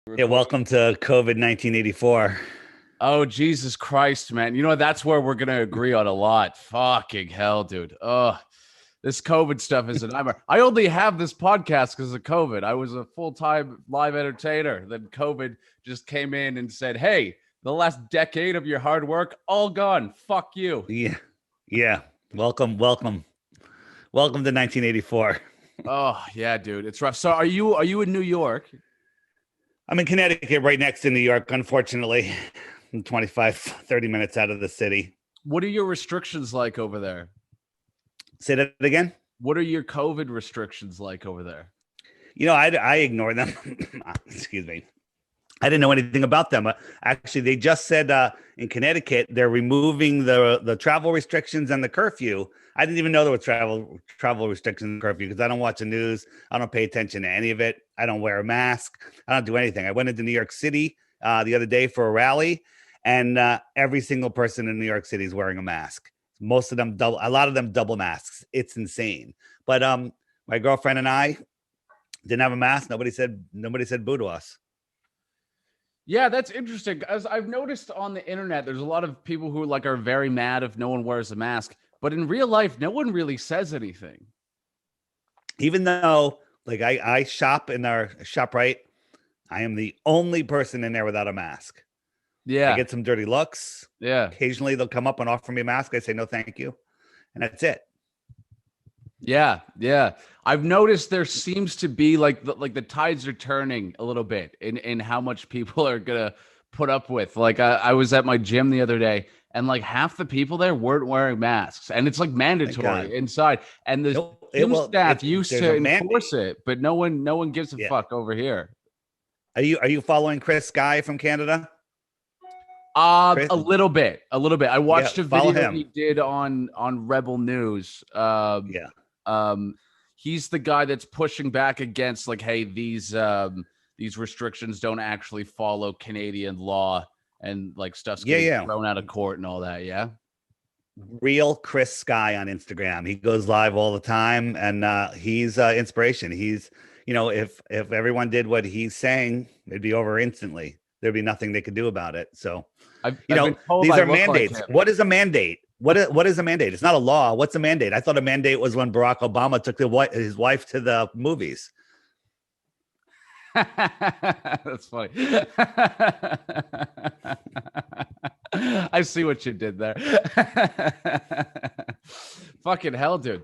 Yeah, welcome to COVID 1984. Oh, Jesus Christ, man. You know, that's where we're going to agree on a lot. Fucking hell, dude. Oh, this COVID stuff is a nightmare. I only have this podcast because of COVID. I was a full-time live entertainer. Then COVID just came in and said, hey, the last decade of your hard work, all gone. Fuck you. Yeah, yeah. Welcome to 1984. Oh, yeah, dude. It's rough. So are you in New York? I'm in Connecticut, right next to New York, unfortunately. I'm 25, 30 minutes out of the city. What are your restrictions like over there? Say that again. What are your COVID restrictions like over there? I ignore them. Excuse me. I didn't know anything about them. Actually, they just said in Connecticut they're removing the travel restrictions and the curfew. I didn't even know there was travel restrictions and curfew because I don't watch the news. I don't pay attention to any of it. I don't wear a mask. I don't do anything. I went into New York City the other day for a rally, and every single person in New York City is wearing a mask. Most of them double. A lot of them double masks. It's insane. But my girlfriend and I didn't have a mask. Nobody said boo to us. Yeah, that's interesting. As I've noticed on the internet, there's a lot of people who are very mad if no one wears a mask, but in real life, no one really says anything. Even though I shop in our shop, right? I am the only person in there without a mask. I Yeah, get some dirty looks. yeah, Occasionally they'll come up and offer me a mask. I say no, thank you. And that's it. yeah, yeah. I've noticed there seems to be like the tides are turning a little bit in how much people are gonna put up with. I was at my gym the other day, and like half the people there weren't wearing masks, and it's like Thank God. mandatory inside. And the Nope. gym staff used There's to a enforce mandate. it, but no one gives a Yeah. fuck over here. Are you following Chris Sky from Canada? Chris? A little bit, a little bit. I Yeah, watched a follow video he him. did on Rebel News. Yeah. Um, he's the guy that's pushing back against hey, these restrictions don't actually follow Canadian law, and stuff's Yeah, getting yeah. thrown out of court and all that. Yeah. Real Chris Sky on Instagram. He goes live all the time, and he's inspiration. If everyone did what he's saying, it'd be over instantly. There'd be nothing they could do about it. So, I've been told these I are look like mandates. him. What is a mandate? What is a mandate? It's not a law. What's a mandate? I thought a mandate was when Barack Obama took his wife to the movies. That's funny. I see what you did there. Fucking hell, dude.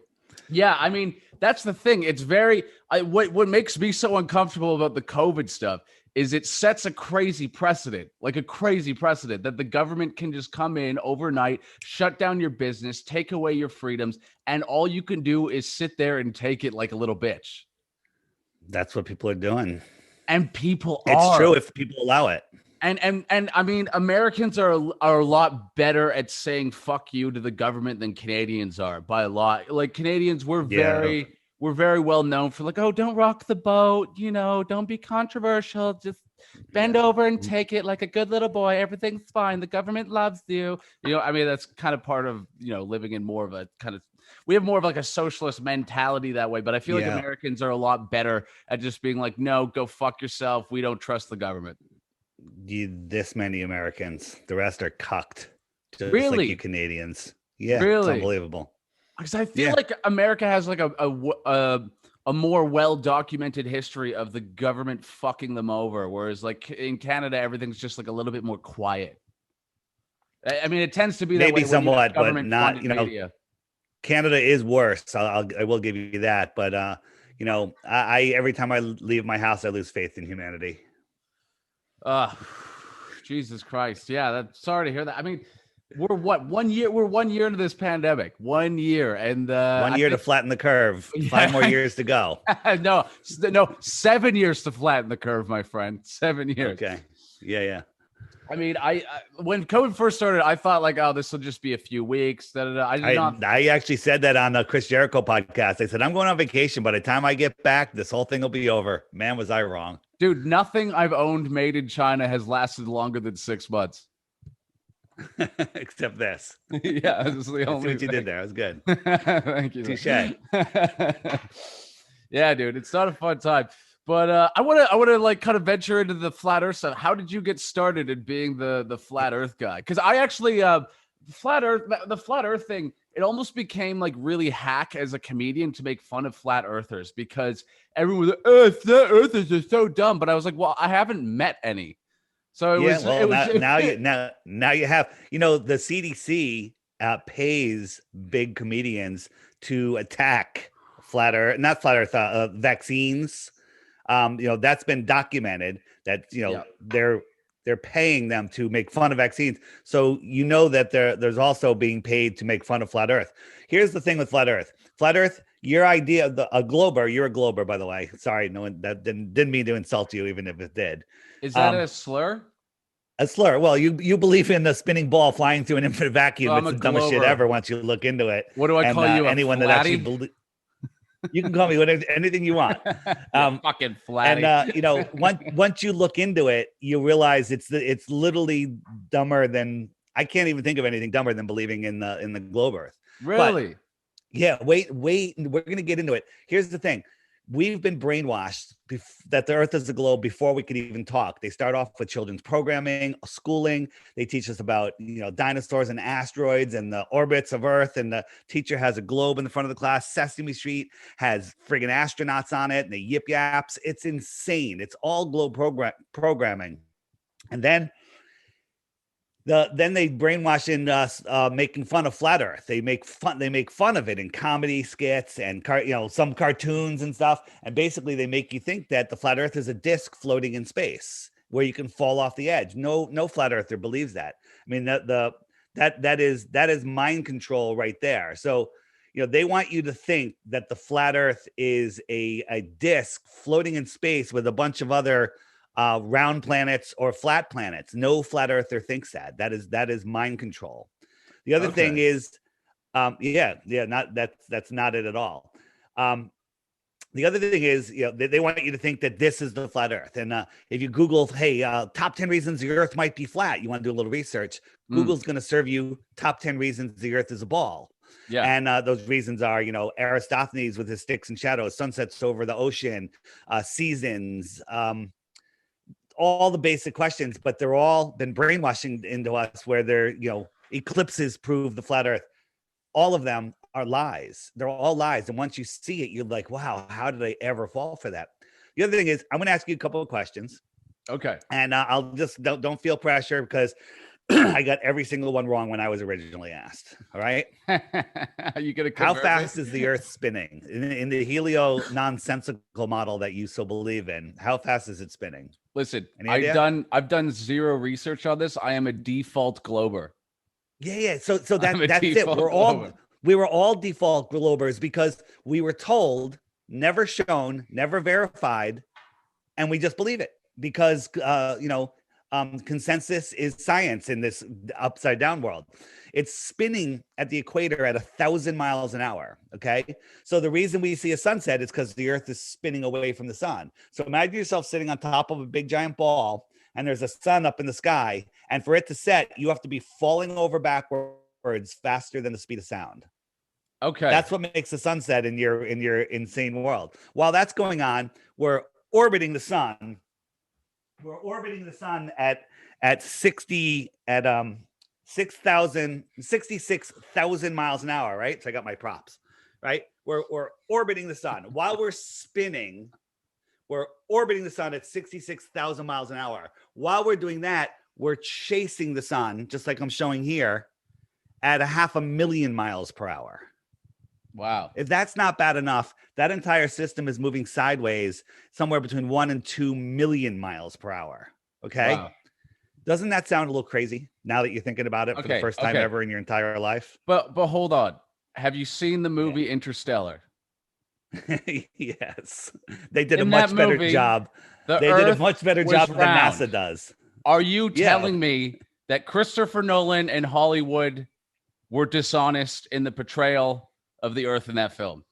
Yeah, I mean, that's the thing. It's what makes me so uncomfortable about the COVID stuff is it sets a crazy precedent, that the government can just come in overnight, shut down your business, take away your freedoms, and all you can do is sit there and take it like a little bitch. That's what people are doing. And people It's are. true if people allow it. And I mean, Americans are a lot better at saying "fuck you" to the government than Canadians are by a lot. Like Canadians, Yeah. we're very well known for oh, don't rock the boat, don't be controversial, just bend Yeah. over and take it like a good little boy. Everything's fine. The government loves you. I mean, that's kind of part of living in more of a kind of. We have more of a socialist mentality that way, but I feel like Yeah. Americans are a lot better at just being like, no, go fuck yourself. We don't trust the government. This many Americans. The rest are cucked, just like you Really? Canadians. Yeah, it's Really? unbelievable. Because I feel Yeah. like America has a more well documented history of the government fucking them over, whereas in Canada everything's just a little bit more quiet. I mean, it tends to be that way Maybe when you have somewhat, but government not. funded media. Canada is worse. I will give you that. But I every time I leave my house, I lose faith in humanity. Uh Jesus Christ. Yeah, sorry to hear that. I mean, we're what 1 year? We're 1 year into this pandemic. 1 year, and One I year to think flatten the curve. 5 more yeah, years to go. no, 7 years to flatten the curve, my friend. 7 years. Okay. Yeah, yeah. I mean, I when COVID first started, I thought oh, this will just be a few weeks. Da, da, da. I did I not, I actually said that on the Chris Jericho podcast. I said I'm going on vacation. By the time I get back, this whole thing will be over. Man, was I wrong? dude. Nothing I've owned made in China has lasted longer than 6 months. Except this. Yeah, this is the I see only what you thing. did there. It was good. Thank you. Touche. Yeah, dude, it's not a fun time. But I want to like kind of venture into the flat Earth stuff. How did you get started in being the flat Earth guy? Because I actually the flat Earth thing. It almost became like really hack as a comedian to make fun of flat earthers because everyone was like, "Oh, flat earthers are so dumb." But I was like, well, I haven't met any. So now you have, the CDC pays big comedians to attack flat earth, not flat earth, vaccines. That's been documented that, they're paying them to make fun of vaccines. So that there's also being paid to make fun of flat earth. Here's the thing with flat earth. Flat earth, your idea of a glober, you're a glober, by the way. Sorry, no one that didn't mean to insult you, even if it did. Is that a slur? A slur. Well, you believe in the spinning ball flying through an infinite vacuum. It's the dumbest shit ever once you look into it. What do I call you? Anyone that actually believes. You can call me anything you want. Fucking flatty. And once you look into it, you realize it's literally dumber than, I can't even think of anything dumber than believing in the globe Earth. Really? But, yeah. Wait. We're gonna get into it. Here's the thing. We've been brainwashed that the Earth is a globe before we could even talk. They start off with children's programming, schooling. They teach us about, dinosaurs and asteroids and the orbits of Earth. And the teacher has a globe in the front of the class. Sesame Street has friggin' astronauts on it and the yip yaps. It's insane. It's all globe programming. And then they brainwash in us, making fun of flat Earth. They make fun of it in comedy skits and some cartoons and stuff. And basically, they make you think that the flat Earth is a disc floating in space where you can fall off the edge. No flat earther believes that. I mean, that is mind control right there. So they want you to think that the flat Earth is a disc floating in space with a bunch of other round planets or flat planets. No flat earther thinks that. That is mind control. The other thing is, that's not it at all. The other thing is, they want you to think that this is the flat Earth. And if you Google, hey, top 10 reasons the Earth might be flat, you want to do a little research. Google's going to serve you top 10 reasons the Earth is a ball. Yeah. And those reasons are, Aristophanes with his sticks and shadows, sunsets over the ocean, seasons, all the basic questions, but they're all been brainwashing into us where they're, eclipses prove the flat Earth. All of them are lies. They're all lies. And once you see it, you're like, wow, how did I ever fall for that? The other thing is, I'm going to ask you a couple of questions. Okay. And I'll just don't feel pressure because I got every single one wrong when I was originally asked. All right. Are you going to How fast is the Earth spinning in the helio nonsensical model that you so believe in? How fast is it spinning? Listen, I've done zero research on this. I am a default glober. Yeah. So that's it. We were all default globers because we were told, never shown, never verified, and we just believe it because consensus is science in this upside down world. It's spinning at the equator at 1,000 miles an hour. Okay. So the reason we see a sunset is because the Earth is spinning away from the sun. So imagine yourself sitting on top of a big giant ball and there's a sun up in the sky. And for it to set, you have to be falling over backwards faster than the speed of sound. Okay. That's what makes the sunset in your insane world. While that's going on, we're orbiting the sun. We're orbiting the sun at 66,000 miles an hour, right? So I got my props, right? We're orbiting the sun. While we're spinning, we're orbiting the sun at 66,000 miles an hour. While we're doing that, we're chasing the sun, just like I'm showing here, at 500,000 miles per hour. Wow. If that's not bad enough, that entire system is moving sideways somewhere between 1 and 2 million miles per hour. Okay. Wow. Doesn't that sound a little crazy now that you're thinking about it for the first time ever in your entire life? But hold on. Have you seen the movie Interstellar? Yes. They did a much better job. They did a much better job than NASA does. Are you telling me that Christopher Nolan and Hollywood were dishonest in the portrayal of the Earth in that film?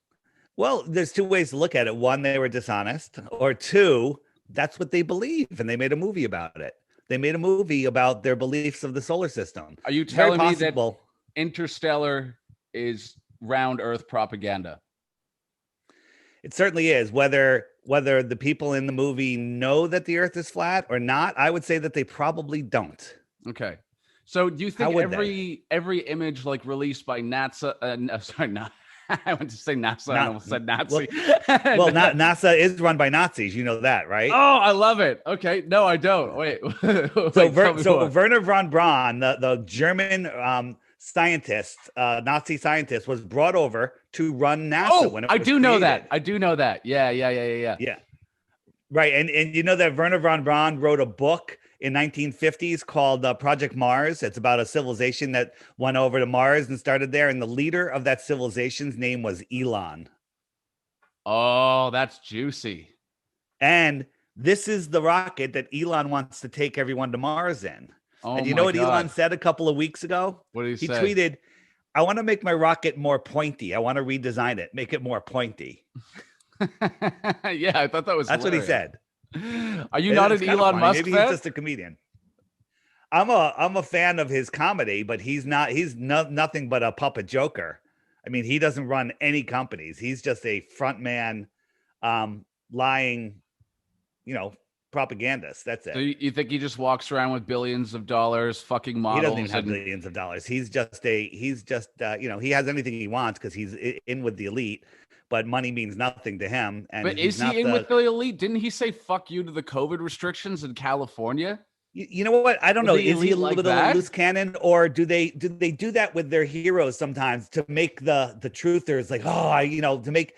Well, there's two ways to look at it. One, they were dishonest, or two, that's what they believe, and they made a movie about it. They made a movie about their beliefs of the solar system. Are you telling me that Interstellar is round Earth propaganda? It certainly is. Whether whether the people in the movie know that the Earth is flat or not, I would say that they probably don't. Okay. So do you How think would they? every image like released by NASA no, sorry, not I went to say NASA and Not almost said well. Nazi. Well, not NASA is run by Nazis. You know that, right? Oh, I love it. Okay. No, I don't. Wait. So, Wait, tell me more. Werner von Braun, the German scientist, Nazi scientist, was brought over to run NASA Oh, when it I was do know that. created. I do know that. Yeah. Yeah, right. And you know that Werner von Braun wrote a book in 1950s called Project Mars. It's about a civilization that went over to Mars and started there. And the leader of that civilization's name was Elon. Oh, that's juicy. And this is the rocket that Elon wants to take everyone to Mars in. Oh And you know my what Elon God. said a couple of weeks ago? What did he He say? tweeted, I want to make my rocket more pointy. I want to redesign it, make it more pointy. Yeah, I thought that was That's what he hilarious. said. Are you not It's an kind of Elon funny. Musk Maybe he's fan? just a comedian. I'm a fan of his comedy, but he's nothing but a puppet joker. I mean, he doesn't run any companies. He's just a front man, lying, propagandist. That's it. So you think he just walks around with billions of dollars, fucking He doesn't even models, have and billions of dollars. He's just he has anything he wants because he's in with the elite, but money means nothing to him. And but he's is he not in the with the elite? Didn't he say "fuck you" to the COVID restrictions in California? You know what? I don't Are know. the Is he a elite little like bit of a that? loose cannon, or do they do that with their heroes sometimes to make the truthers like, to make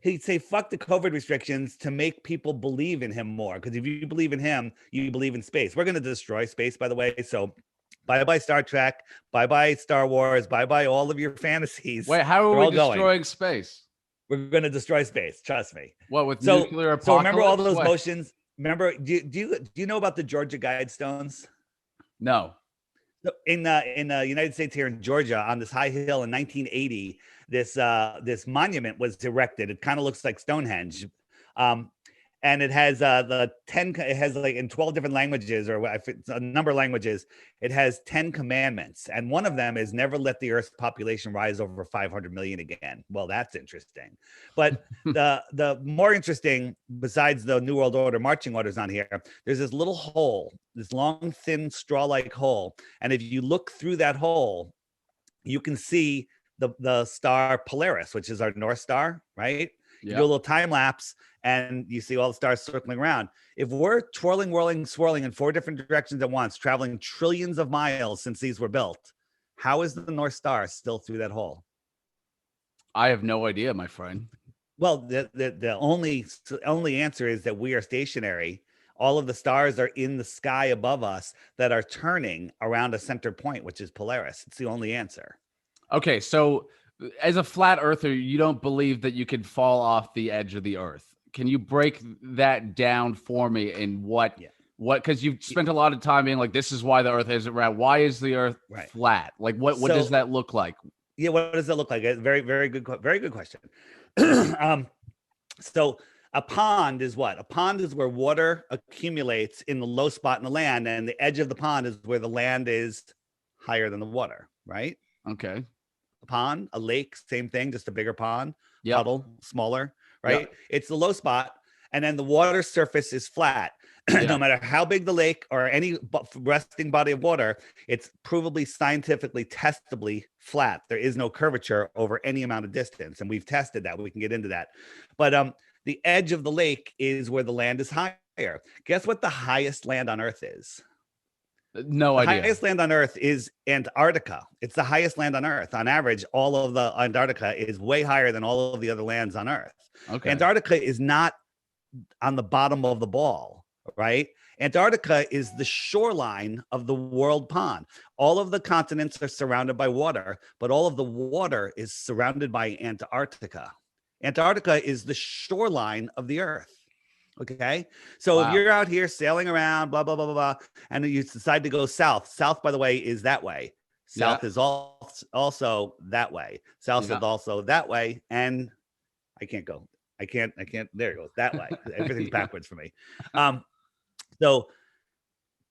he'd say fuck the COVID restrictions to make people believe in him more. Because if you believe in him, you believe in space. We're going to destroy space, by the way. So bye bye Star Trek, bye bye Star Wars, bye bye all of your fantasies. Wait, how are They're we all going. destroying space? We're going to destroy space. Trust me. What, with So nuclear so remember all apocalypse? those What? motions. Remember, do you know about the Georgia Guidestones? No. So in the United States here in Georgia, on this high hill in 1980, this monument was erected. It kind of looks like Stonehenge, and it has it has like in 12 different languages or a number of languages. It has 10 commandments, and one of them is never let the Earth's population rise over 500 million again. Well, that's interesting, but the more interesting, besides the New World Order marching orders on here, there's this little hole, this long, thin, straw-like hole, and if you look through that hole, you can see the star Polaris, which is our North Star, right? You do a little time lapse and you see all the stars circling around. If we're twirling, whirling, swirling in 4 different directions at once, traveling trillions of miles since these were built, how is the North Star still through that hole? I have no idea, my friend. Well, the only answer is that we are stationary. All of the stars are in the sky above us that are turning around a center point, which is Polaris. It's the only answer. Okay, so as a flat earther, you don't believe that you could fall off the edge of the earth. Can you break that down for me in what because you've spent a lot of time being like, this is why the earth isn't round. Why is the earth flat? Like what does that look like? Yeah, what does that look like? Very, very good question. So a pond is what? A pond is where water accumulates in the low spot in the land, and the edge of the pond is where the land is higher than the water, right? Okay. A pond, a lake, same thing, just a bigger pond, Yep. puddle, smaller, right? Yep. It's the low spot, and then the water surface is flat. No matter how big the lake or any resting body of water, it's provably scientifically testably flat. There is no curvature over any amount of distance, and we've tested that. We can get into that. But the edge of the lake is where the land is higher. Guess what the highest land on Earth is? No idea. The idea. highest land on Earth is Antarctica. It's the highest land on Earth. On average, all of the Antarctica is way higher than all of the other lands on Earth. Okay. Antarctica is not on the bottom of the ball, right? Antarctica is the shoreline of the world pond. All of the continents are surrounded by water, but all of the water is surrounded by Antarctica. Antarctica is the shoreline of the Earth. Okay. So if you're out here sailing around, blah, blah, blah, blah, blah, and you decide to go south, south, by the way, is that way. South is also that way. South is also that way. And I can't go. I can't. There it goes. That way. Everything's backwards for me. So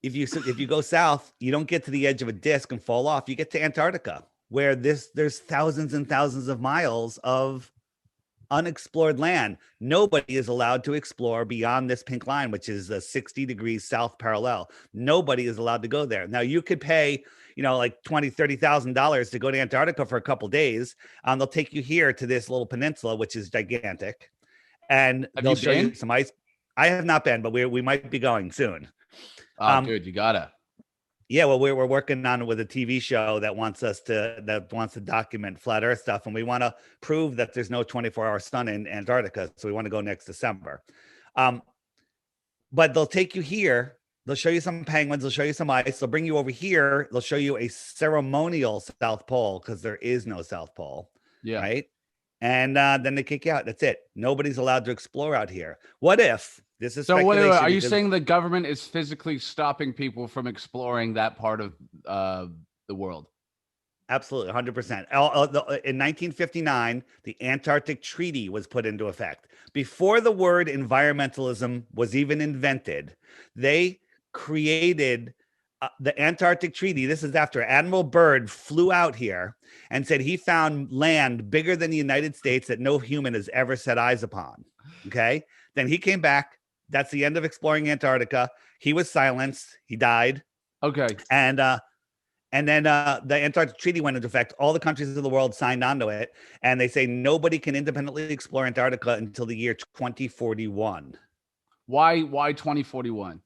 if you go south, you don't get to the edge of a disc and fall off. You get to Antarctica, where there's thousands and thousands of miles of unexplored land. Nobody is allowed to explore beyond this pink line, which is a 60 degrees south parallel. Nobody is allowed to go there. Now you could pay, like $20,000-$30,000 to go to Antarctica for a couple days. They'll take you here to this little peninsula, which is gigantic, and Have they'll you show been? you some ice. I have not been, but we might be going soon. Oh, dude, you gotta. Yeah, well, we're working on with a TV show that wants to document flat Earth stuff, and we want to prove that there's no 24-hour sun in Antarctica. So we want to go next December. But they'll take you here. They'll show you some penguins. They'll show you some ice. They'll bring you over here. They'll show you a ceremonial South Pole because there is no South Pole. Yeah. Right. And then they kick you out. That's it. Nobody's allowed to explore out here. What if this is So wait, are you because saying the government is physically stopping people from exploring that part of the world? Absolutely, 100%. In 1959, the Antarctic Treaty was put into effect. Before the word environmentalism was even invented, they created the Antarctic Treaty. This is after Admiral Byrd flew out here and said he found land bigger than the United States that no human has ever set eyes upon. Okay. Then he came back. That's the end of exploring Antarctica. He was silenced. He died. Okay. And then the Antarctic Treaty went into effect. All the countries of the world signed onto it. And they say nobody can independently explore Antarctica until the year 2041. Why 2041?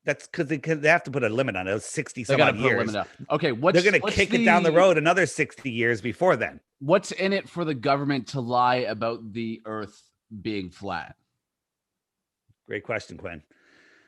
That's because they have to put a limit on it. It was 60 They some gotta odd put a years. limit out. Okay, They're going to kick it down the road another 60 years before then. What's in it for the government to lie about the Earth being flat? Great question, Quinn.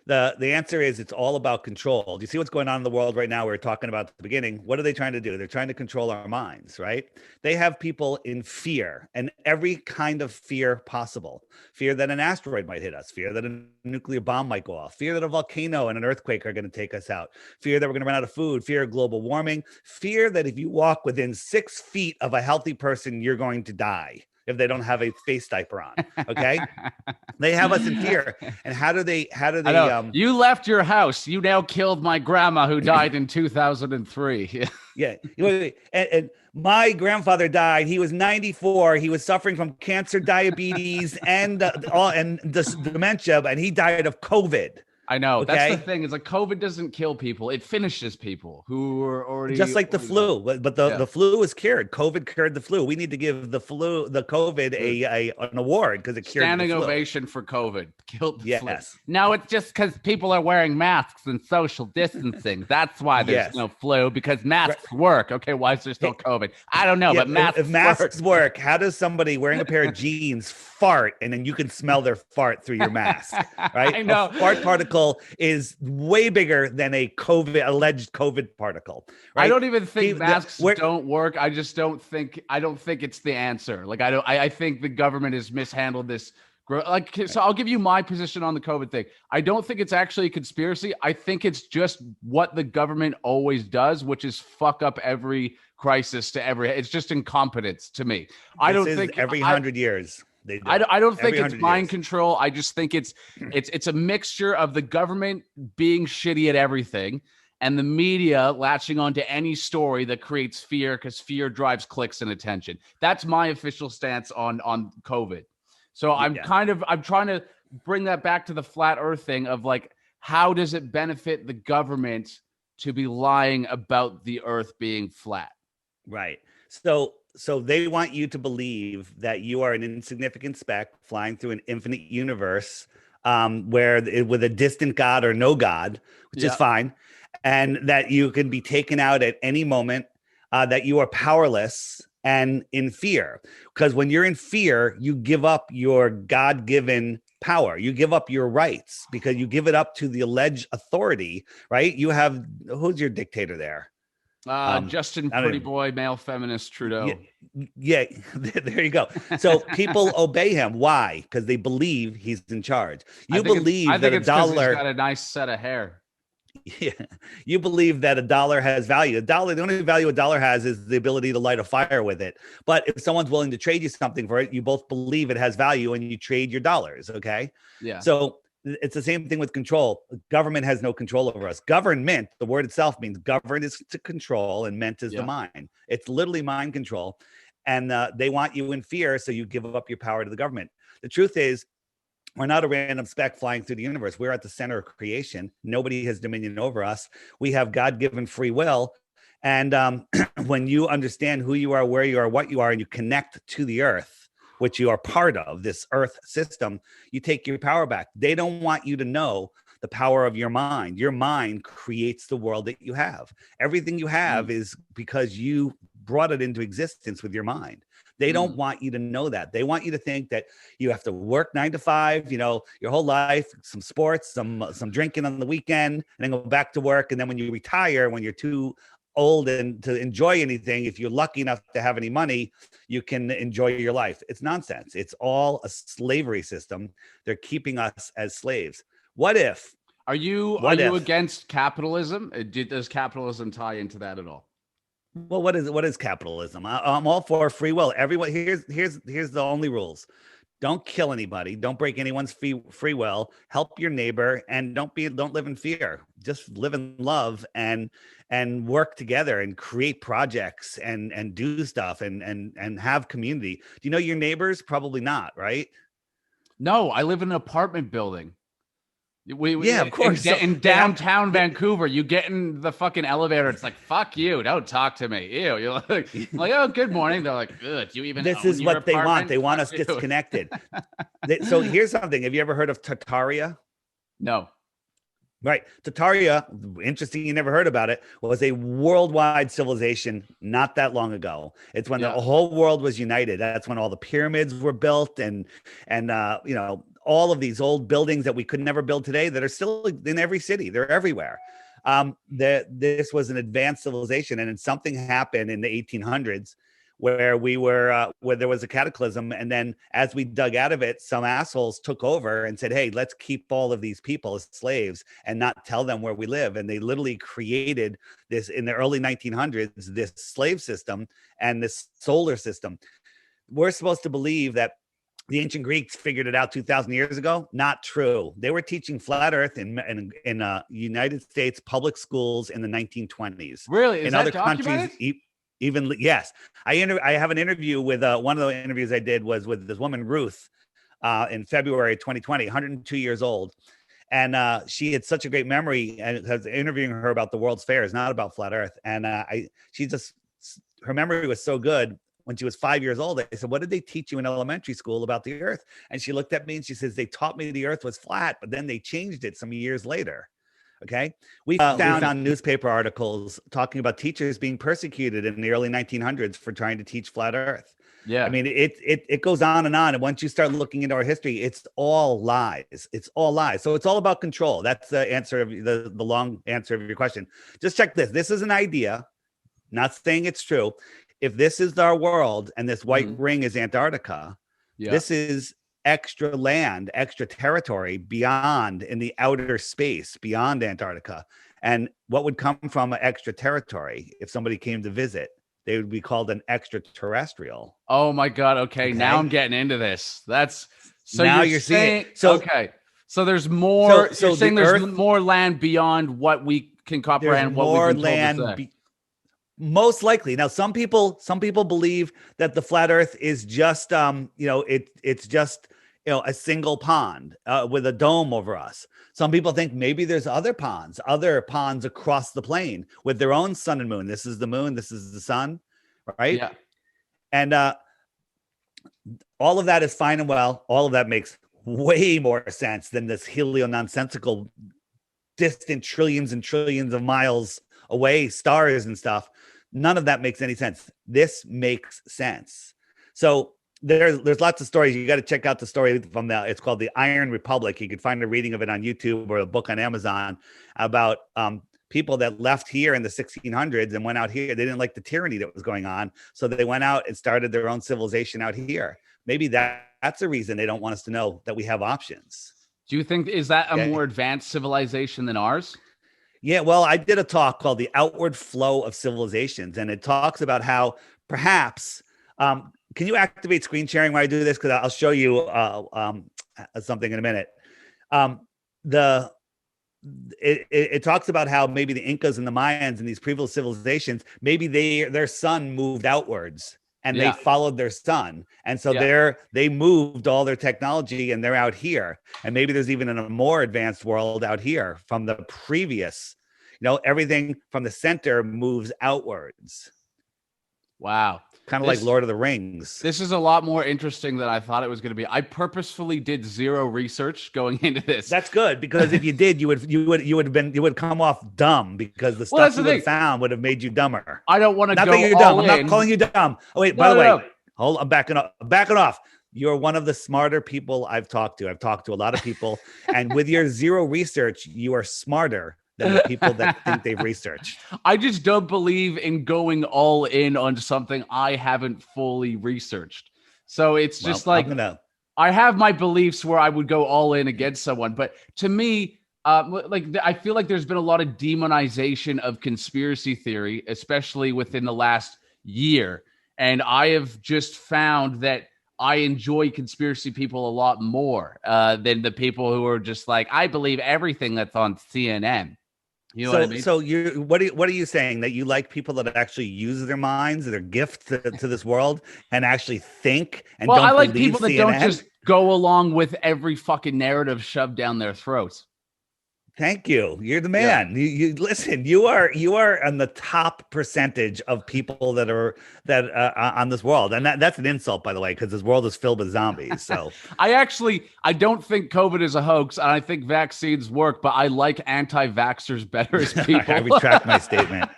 The answer is it's all about control. Do you see what's going on in the world right now? We were talking about at the beginning. What are they trying to do? They're trying to control our minds, right? They have people in fear, and every kind of fear possible. Fear that an asteroid might hit us, fear that a nuclear bomb might go off, fear that a volcano and an earthquake are going to take us out, fear that we're going to run out of food, fear of global warming, fear that if you walk within 6 feet of a healthy person, you're going to die if they don't have a face diaper on. Okay. They have us in fear. And how do they you left your house. You now killed my grandma who died in 2003. Yeah. And my grandfather died. He was 94. He was suffering from cancer, diabetes, and dementia, and he died of COVID. I know. Okay? That's the thing. It's like COVID doesn't kill people. It finishes people who are already just like the flu. But the flu is cured. COVID cured the flu. We need to give the COVID an award because it cured standing the flu. ovation for COVID. Killed the flu. Yes. No, it's just because people are wearing masks and social distancing. That's why there's no flu, because masks work. Okay, why is there still COVID? I don't know, but if masks work, how does somebody wearing a pair of jeans fart and then you can smell their fart through your mask? Right? I know. A fart particle is way bigger than a alleged COVID particle. Right? I don't even think masks don't work. I don't think it's the answer. Like I think the government has mishandled this. So I'll give you my position on the COVID thing. I don't think it's actually a conspiracy. I think it's just what the government always does, which is fuck up every crisis it's just incompetence to me. I don't think every 100 years. I don't think it's mind control. I just think it's a mixture of the government being shitty at everything and the media latching onto any story that creates fear because fear drives clicks and attention. That's my official stance on COVID. So I'm trying to bring that back to the flat earth thing of like, how does it benefit the government to be lying about the earth being flat? Right. So they want you to believe that you are an insignificant speck flying through an infinite universe with a distant God or no God, which is fine. And that you can be taken out at any moment, that you are powerless and in fear. Because when you're in fear, you give up your God-given power. You give up your rights because you give it up to the alleged authority, right? You have, who's your dictator there? Justin Pretty Boy, male feminist Trudeau. Yeah, there you go. So people obey him. Why? Because they believe he's in charge. I think it's because he's got a nice set of hair. Yeah, you believe that a dollar has value. The only value a dollar has is the ability to light a fire with it. But if someone's willing to trade you something for it, you both believe it has value and you trade your dollars. Okay. Yeah. So it's the same thing with control. Government has no control over us. Government, the word itself means govern is to control and ment is the mind. It's literally mind control. and they want you in fear, so you give up your power to the government. The truth is, we're not a random speck flying through the universe. We're at the center of creation. Nobody has dominion over us. We have God-given free will. And when you understand who you are, where you are, what you are, and you connect to the earth, which you are part of, this earth system, you take your power back. They don't want you to know the power of your mind. Your mind creates the world that you have. Everything you have is because you brought it into existence with your mind. They don't want you to know that. They want you to think that you have to work 9 to 5, your whole life, some sports, some drinking on the weekend, and then go back to work. And then when you retire, when you're too old and to enjoy anything, if you're lucky enough to have any money, you can enjoy your life. It's nonsense. It's all a slavery system. They're keeping us as slaves. What if? Are you against capitalism? Does capitalism tie into that at all? Well, what is capitalism? I'm all for free will. Everyone, here's the only rules: don't kill anybody, don't break anyone's free will, help your neighbor, and don't live in fear. Just live in love and work together and create projects and do stuff and have community. Do you know your neighbors? Probably not, right? No, I live in an apartment building. Yeah, of course. In downtown Vancouver, you get in the fucking elevator. It's like, fuck you. Don't talk to me. Ew. You're like, oh, good morning. They're like, good. You even this is what they want. They want us disconnected. So here's something. Have you ever heard of Tartaria? No. Right. Tartaria, interesting, you never heard about it, was a worldwide civilization not that long ago. It's when the whole world was united. That's when all the pyramids were built and all of these old buildings that we could never build today that are still in every city. They're everywhere. This was an advanced civilization, and then something happened in the 1800s where where there was a cataclysm. And then as we dug out of it, some assholes took over and said, hey, let's keep all of these people as slaves and not tell them where we live. And they literally created this in the early 1900s, this slave system and this solar system. We're supposed to believe that the ancient Greeks figured it out 2,000 years ago. Not true. They were teaching flat Earth in United States public schools in the 1920s. Really? In other countries, even yes. I have an interview with one of the interviews I did was with this woman Ruth in February 2020, 102 years old, and she had such a great memory. And I was interviewing her about the World's Fairs, not about flat Earth. And her memory was so good. When she was 5 years old, I said, what did they teach you in elementary school about the earth? And she looked at me and she says, they taught me the earth was flat, but then they changed it some years later. Okay. We found newspaper articles talking about teachers being persecuted in the early 1900s for trying to teach flat earth. Yeah. I mean, it goes on. And once you start looking into our history, it's all lies. It's all lies. So it's all about control. That's the answer of the long answer of your question. Just check this. This is an idea, not saying it's true. If this is our world and this white ring is Antarctica, this is extra land, extra territory beyond in the outer space beyond Antarctica. And what would come from an extra territory if somebody came to visit? They would be called an extraterrestrial. Oh my God. Okay. Now I'm getting into this. That's so now you're saying so okay. So there's more. So you're saying there's more land beyond what we can comprehend. What more land. Most likely. Now, some people believe that the flat Earth is just, it's just, a single pond with a dome over us. Some people think maybe there's other ponds across the plane with their own sun and moon. This is the moon. This is the sun, right? Yeah. And all of that is fine and well. All of that makes way more sense than this helio-nonsensical, distant trillions and trillions of miles away stars and stuff. None of that makes any sense. This makes sense. So there's lots of stories. You got to check out the story from it's called The Iron Republic. You can find a reading of it on YouTube or a book on Amazon about people that left here in the 1600s and went out here. They didn't like the tyranny that was going on. So they went out and started their own civilization out here. Maybe that's the reason they don't want us to know that we have options. Do you think, is that a more advanced civilization than ours? Yeah, well, I did a talk called The Outward Flow of Civilizations, and it talks about how perhaps, can you activate screen sharing while I do this? Because I'll show you something in a minute. It talks about how maybe the Incas and the Mayans and these previous civilizations, maybe their sun moved outwards and Yeah. they followed their sun. And so Yeah. they moved all their technology and they're out here. And maybe there's even a more advanced world out here from the previous, everything from the center moves outwards. Wow. Kind of like Lord of the Rings. This is a lot more interesting than I thought it was going to be. I purposefully did zero research going into this. That's good, because if you did, you would come off dumb, because the stuff you would have found would have made you dumber. I don't want to go Not that you're dumb. I'm not calling you dumb. Oh wait, by the way, hold on, I'm backing off. You're one of the smarter people I've talked to. I've talked to a lot of people, and with your zero research, you are smarter than the people that think they've researched. I just don't believe in going all in on something I haven't fully researched. So it's just I have my beliefs where I would go all in against someone. But to me, I feel like there's been a lot of demonization of conspiracy theory, especially within the last year. And I have just found that I enjoy conspiracy people a lot more than the people who are just like, I believe everything that's on CNN. You know what I mean? So what are you saying? That you like people that actually use their minds, their gift to this world, and actually think and don't I like believe people that CNN? don't just go along with every fucking narrative shoved down their throats. Thank you. You're the man. Yeah. You listen. You are on the top percentage of people that are on this world, and that's an insult, by the way, because this world is filled with zombies. So I don't think COVID is a hoax, and I think vaccines work, but I like anti-vaxxers better as people. I retract my statement.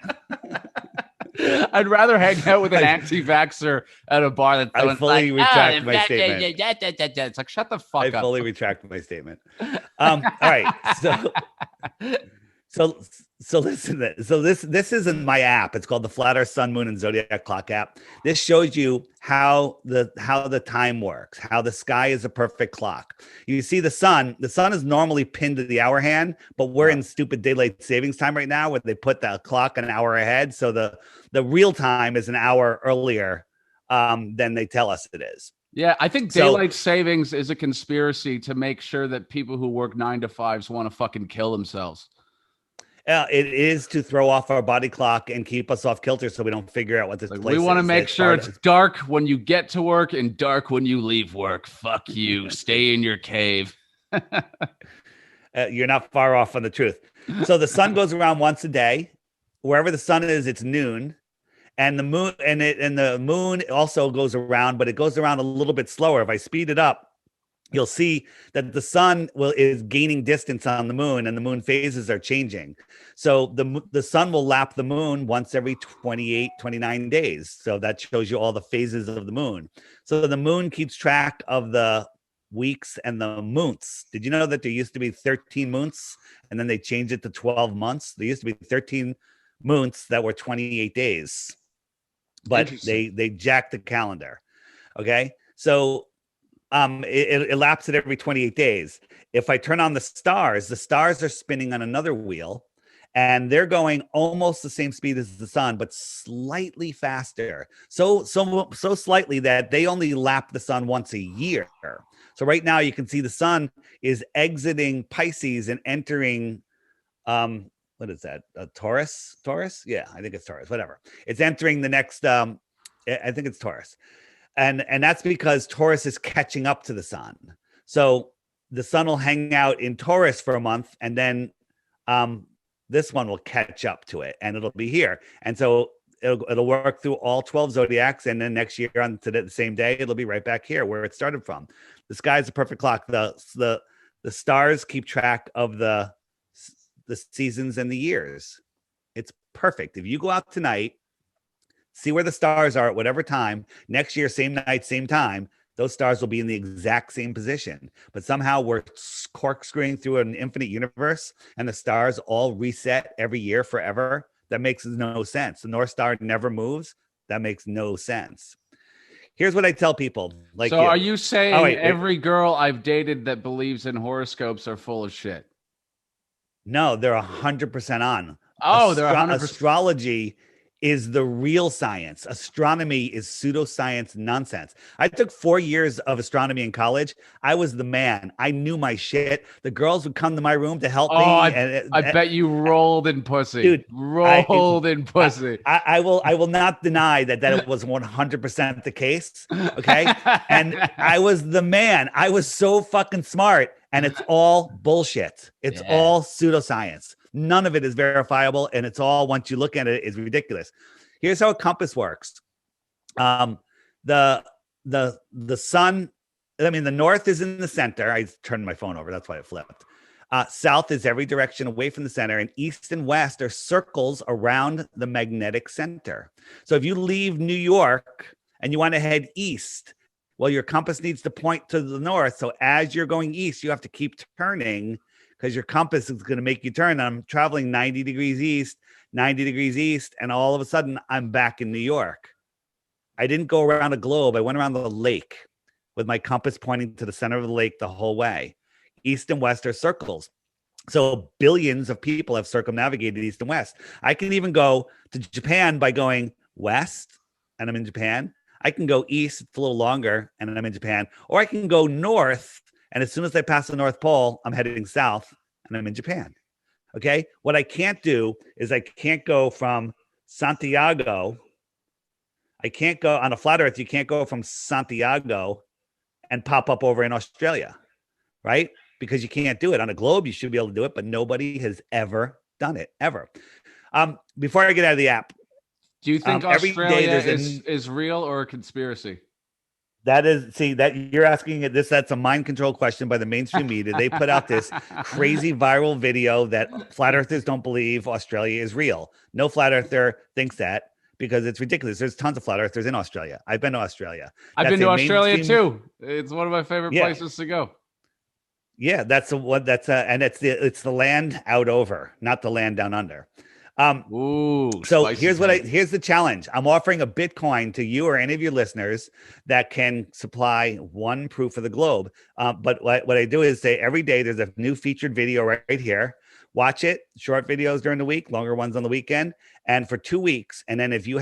I'd rather hang out with an anti-vaxxer at a bar than I fully retract my statement. It's like, shut the fuck up. I fully retract my statement. All right. So listen to this. So this isn't my app. It's called the Flat Earth Sun, Moon, and Zodiac Clock app. This shows you how the time works, how the sky is a perfect clock. You see the sun is normally pinned to the hour hand, but we're in stupid daylight savings time right now, where they put the clock an hour ahead. So the real time is an hour earlier than they tell us it is. Yeah, I think daylight savings is a conspiracy to make sure that people who work 9 to 5s want to fucking kill themselves. It is to throw off our body clock and keep us off kilter, so we don't figure out what this place is. We want to make sure it's dark when you get to work and dark when you leave work. Fuck you. Stay in your cave. You're not far off on the truth. So the sun goes around once a day. Wherever the sun is, it's noon. And the moon the moon also goes around, but it goes around a little bit slower. If I speed it up, you'll see that the sun is gaining distance on the moon, and the moon phases are changing. So the sun will lap the moon once every 28, 29 days. So that shows you all the phases of the moon. So the moon keeps track of the weeks and the months. Did you know that there used to be 13 months, and then they changed it to 12 months? There used to be 13 months that were 28 days. But they jacked the calendar. Okay. So it lapses every 28 days. If I turn on the stars are spinning on another wheel, and they're going almost the same speed as the sun, but slightly faster. So slightly that they only lap the sun once a year. So right now you can see the sun is exiting Pisces and entering what is that? Taurus? Yeah, I think it's Taurus. Whatever. It's entering the next. I think it's Taurus, and that's because Taurus is catching up to the sun. So the sun will hang out in Taurus for a month, and then this one will catch up to it, and it'll be here. And so it'll work through all 12 zodiacs, and then next year on the same day, it'll be right back here where it started from. The sky is a perfect clock. The stars keep track of the seasons and the years. It's perfect. If you go out tonight, see where the stars are at whatever time, next year, same night, same time, those stars will be in the exact same position. But somehow we're corkscrewing through an infinite universe, and the stars all reset every year forever. That makes no sense. The North Star never moves. That makes no sense. Here's what I tell people. Are you saying every girl I've dated that believes in horoscopes are full of shit? No, they're 100% on. Oh, they're 100%. Astrology is the real science. Astronomy is pseudoscience nonsense. I took 4 years of astronomy in college. I was the man. I knew my shit. The girls would come to my room to help Oh, me. I bet you rolled in pussy. Dude, Rolled in pussy. I will not deny that it was 100% the case. Okay. And I was the man. I was so fucking smart. And it's all bullshit. It's all pseudoscience. None of it is verifiable. And it's all, once you look at it, is ridiculous. Here's how a compass works. The sun, I mean, the north is in the center. I turned my phone over. That's why it flipped. South is every direction away from the center, and east and west are circles around the magnetic center. So if you leave New York and you want to head east, well, your compass needs to point to the north. So as you're going east, you have to keep turning because your compass is going to make you turn. I'm traveling 90 degrees east, 90 degrees east, and all of a sudden I'm back in New York. I didn't go around a globe. I went around the lake with my compass pointing to the center of the lake the whole way. East and west are circles. So billions of people have circumnavigated east and west. I can even go to Japan by going west, and I'm in Japan. I can go east, it's a little longer, and I'm in Japan. Or I can go north, and as soon as I pass the North Pole, I'm heading south, and I'm in Japan. Okay? What I can't do is I can't go from Santiago. I can't go on a flat earth. You can't go from Santiago and pop up over in Australia, right? Because you can't do it. On a globe, you should be able to do it, but nobody has ever done it, ever. Before I get out of the app, do you think Australia is real or a conspiracy? That is, see, that you're asking it. That's a mind control question by the mainstream media. They put out this crazy viral video that flat earthers don't believe Australia is real. No flat earther thinks that because it's ridiculous. There's tons of flat earthers in Australia. I've been to Australia. I've been to Australia too. It's one of my favorite places to go. Yeah, and it's the land out over, not the land down under. So here's the challenge. I'm offering a Bitcoin to you or any of your listeners that can supply one proof of the globe. But what I do is say every day there's a new featured video right here. Watch it, short videos during the week, longer ones on the weekend, and for 2 weeks. And then if you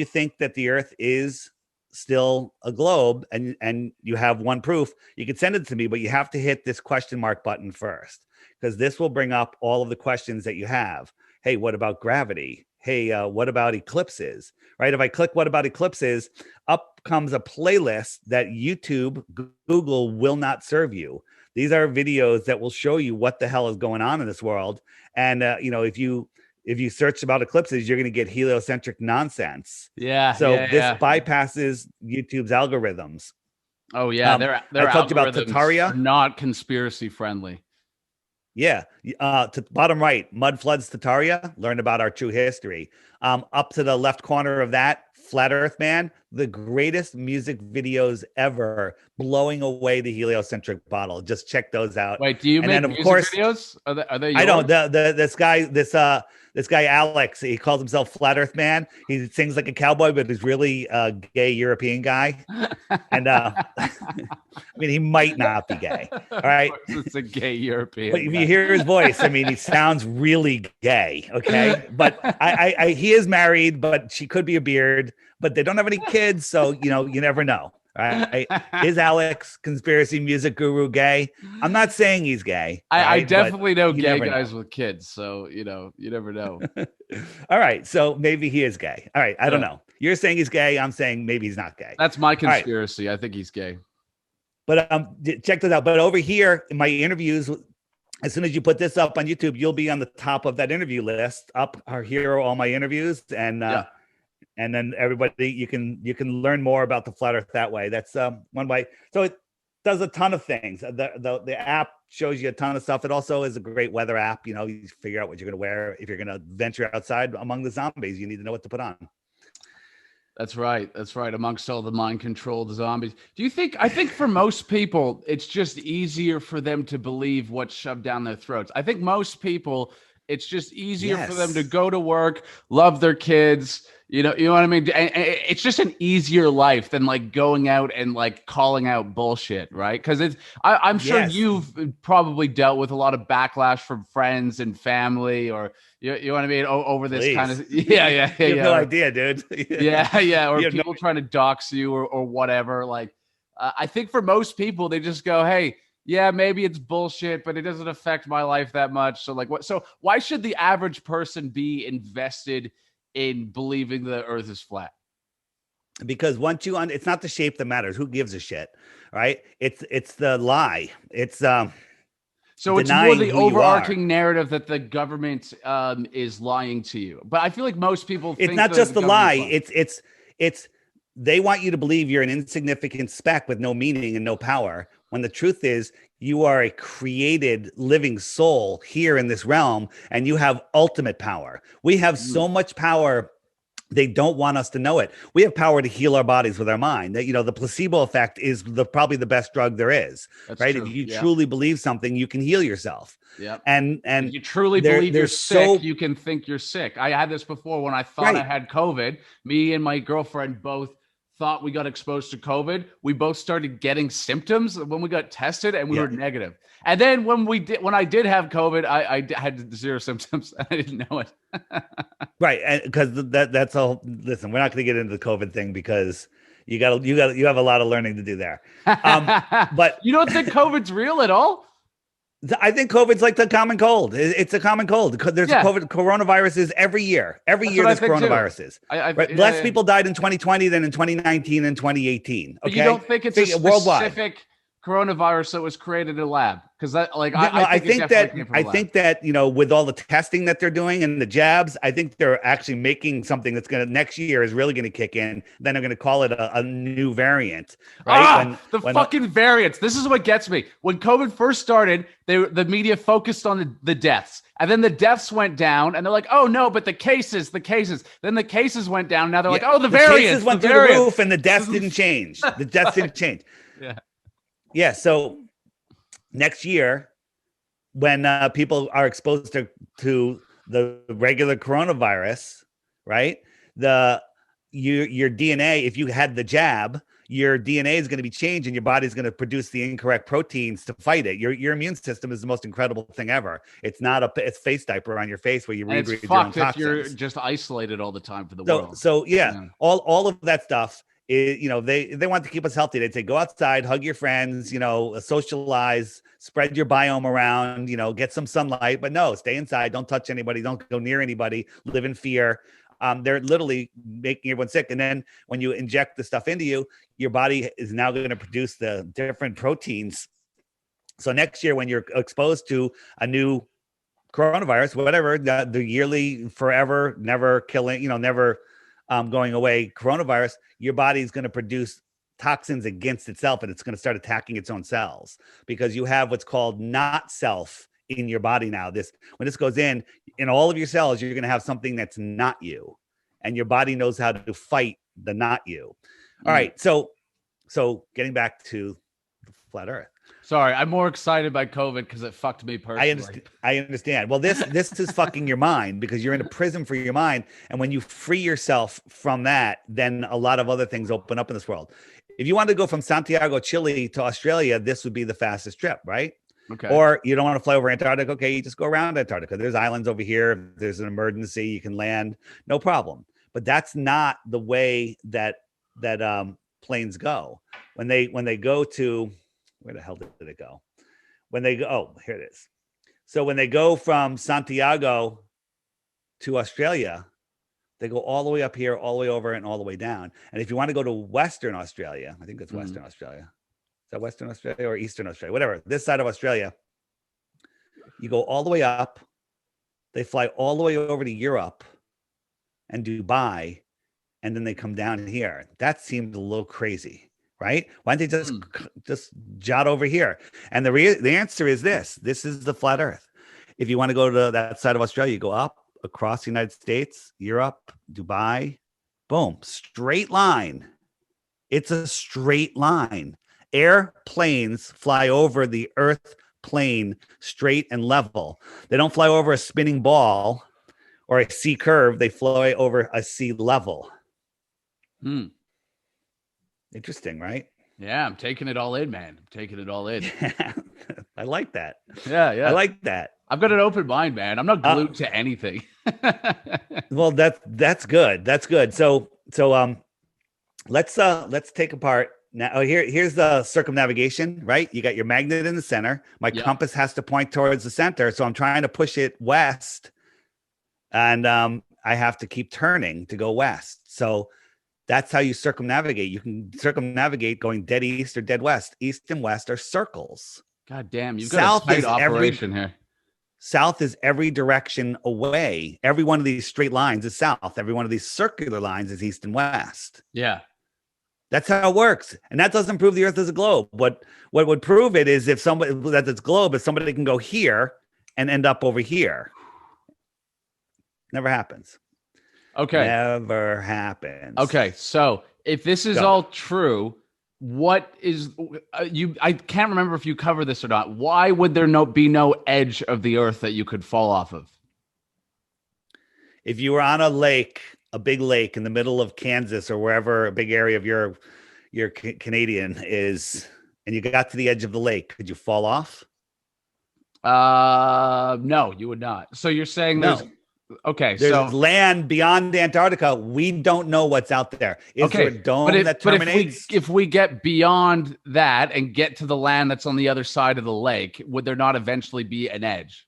think that the earth is still a globe and you have one proof, you can send it to me, but you have to hit this question mark button first, because this will bring up all of the questions that you have. Hey, what about gravity? Hey, what about eclipses? Right? If I click what about eclipses, up comes a playlist that YouTube, Google will not serve you. These are videos that will show you what the hell is going on in this world. And if you search about eclipses, you're going to get heliocentric nonsense. Yeah. So this bypasses YouTube's algorithms. Oh yeah, their I talked about Tartaria. Are not conspiracy friendly. Yeah. To bottom right, mud floods Tartaria. Learn about our true history. Up to the left corner of that, Flat Earth Man, the greatest music videos ever, blowing away the heliocentric bottle. Just check those out. Wait, do you make music videos? Are they yours? I don't. This guy Alex, he calls himself Flat Earth Man. He sings like a cowboy, but he's really a gay European guy. And I mean, he might not be gay. All right, it's a gay European. But if you hear his voice, I mean, he sounds really gay. Okay, but he is married, but she could be a beard. But they don't have any kids, so you never know. Right? Is Alex, conspiracy music guru, gay? I'm not saying he's gay. I definitely know gay guys with kids, so you never know. All right, so maybe he is gay. All right, I don't know. You're saying he's gay. I'm saying maybe he's not gay. That's my conspiracy. Right. I think he's gay. But check this out. But over here in my interviews, as soon as you put this up on YouTube, you'll be on the top of that interview list. Up here are all my interviews, and then everybody, you can learn more about the flat earth that way. That's one way. So it does a ton of things. The app shows you a ton of stuff. It also is a great weather app. You figure out what you're going to wear. If you're going to venture outside among the zombies, you need to know what to put on. That's right. Amongst all the mind-controlled zombies. I think for most people, it's just easier for them to believe what's shoved down their throats. I think most people, It's just easier for them to Yes. go to work, love their kids. You know what I mean? And it's just an easier life than like going out and like calling out bullshit, right? Because I'm sure Yes. you've probably dealt with a lot of backlash from friends and family, or you know what I mean, over this kind Please. of yeah. You have no idea, dude. Yeah, or You have no people trying to dox you or whatever. Like, I think for most people, they just go, "Hey, yeah, maybe it's bullshit, but it doesn't affect my life that much." So, like, what? So, why should the average person be invested in believing the Earth is flat? because once it's not the shape that matters. Who gives a shit, right? It's the lie. It's So it's more denying the who you are. overarching narrative that the government is lying to you. But I feel like most people It's think not the just the lie. government's lying. It's they want you to believe you're an insignificant speck with no meaning and no power. When the truth is, you are a created living soul here in this realm, and you have ultimate power. We have Mm, so much power. They don't want us to know it. We have power to heal our bodies with our mind. That the placebo effect is probably the best drug there is, that's right? If true. you Yeah. truly believe something, you can heal yourself. Yeah. If And you truly there believe you're there's sick, so you can think you're sick. I had this before when I thought I right. had COVID. Me and my girlfriend both thought we got exposed to COVID. We both started getting symptoms when we got tested, and we Yeah. were negative. And then when I did have COVID, I had zero symptoms, and I didn't know it. Right, and because that's all. Listen, we're not going to get into the COVID thing because you have a lot of learning to do there. But You don't think COVID's real at all? I think COVID's like the common cold. It's a common cold. There's a Yeah, coronaviruses every year. Every that's year what I there's think too. coronaviruses. Right, less people died in 2020 than in 2019 and 2018. But you Okay, don't think it's a worldwide. specific coronavirus that was created in a lab? Because that, like, No, I I think it think definitely came from a I lab. think that with all the testing that they're doing and the jabs, I think they're actually making something that's going to next year is really going to kick in. Then they're going to call it a new variant, right? The fucking variants. This is what gets me. When COVID first started, the media focused on the deaths, and then the deaths went down, and they're like, "Oh no, but the cases." Then the cases went down. Now they're like, "Oh, the variants." Cases went the through variants. the roof, and the deaths didn't change. The deaths didn't change. Yeah. Yeah. So next year, when people are exposed to the regular coronavirus, right? Your DNA, if you had the jab, your DNA is going to be changed, and your body's going to produce the incorrect proteins to fight it. Your immune system is the most incredible thing ever. It's not it's face diaper on your face where you And it's rebreathe your own fucked if toxins. you're just isolated all the time for the So world. so yeah, all of that stuff is, they want to keep us healthy. They'd say go outside, hug your friends, socialize, spread your biome around, get some sunlight. But no, stay inside, don't touch anybody, don't go near anybody, live in fear. They're literally making everyone sick. And then when you inject the stuff into you, your body is now going to produce the different proteins. So next year, when you're exposed to a new coronavirus, whatever, the yearly, forever, never killing, never going away coronavirus, your body is going to produce toxins against itself, and it's going to start attacking its own cells because you have what's called not self in your body now. When this goes in all of your cells, you're going to have something that's not you, and your body knows how to fight the not you. All right, so getting back to the flat Earth. Sorry, I'm more excited by COVID because it fucked me personally. I understand. Well, this is fucking your mind because you're in a prison for your mind. And when you free yourself from that, then a lot of other things open up in this world. If you want to go from Santiago, Chile to Australia, this would be the fastest trip, right? Okay. Or you don't want to fly over Antarctica. Okay, you just go around Antarctica. There's islands over here. If there's an emergency, you can land, no problem. But that's not the way that planes go. When they go to, where the hell did it go? When they go, oh, here it is. So when they go from Santiago to Australia, they go all the way up here, all the way over, and all the way down. And if you want to go to Western Australia, I think that's Western Australia. Is that Western Australia or Eastern Australia? Whatever. This side of Australia, you go all the way up. They fly all the way over to Europe and Dubai, and then they come down here. That seemed a little crazy. Right? Why don't they just jot over here? And the answer is this. This is the flat Earth. If you want to go to that side of Australia, you go up across the United States, Europe, Dubai, boom, straight line. It's a straight line. Airplanes fly over the Earth plane, straight and level. They don't fly over a spinning ball or a sea curve. They fly over a sea level. Interesting, right? Yeah, I'm taking it all in, man. I'm taking it all in. I like that. Yeah. I like that. I've got an open mind, man. I'm not glued to anything. Well, that's good. That's good. So let's take apart now. Here's the circumnavigation, right? You got your magnet in the center. My compass has to point towards the center, so I'm trying to push it west, and I have to keep turning to go west. So that's how you circumnavigate. You can circumnavigate going dead east or dead west. East and west are circles. God damn, you've got a tight operation here. South is every direction away. Every one of these straight lines is south. Every one of these circular lines is east and west. Yeah. That's how it works. And that doesn't prove the earth is a globe. What would prove it is if somebody that it's globe, if somebody can go here and end up over here. Never happens. Okay. Never happens. Okay. So if this is all true, what is I can't remember if you cover this or not. Why would there be no edge of the earth that you could fall off of? If you were on a lake, a big lake in the middle of Kansas or wherever a big area of your Canadian is, and you got to the edge of the lake, could you fall off? No, you would not. So you're saying no. There's land beyond Antarctica. We don't know what's out there. Is there a dome that terminates? But if we get beyond that and get to the land that's on the other side of the lake, would there not eventually be an edge?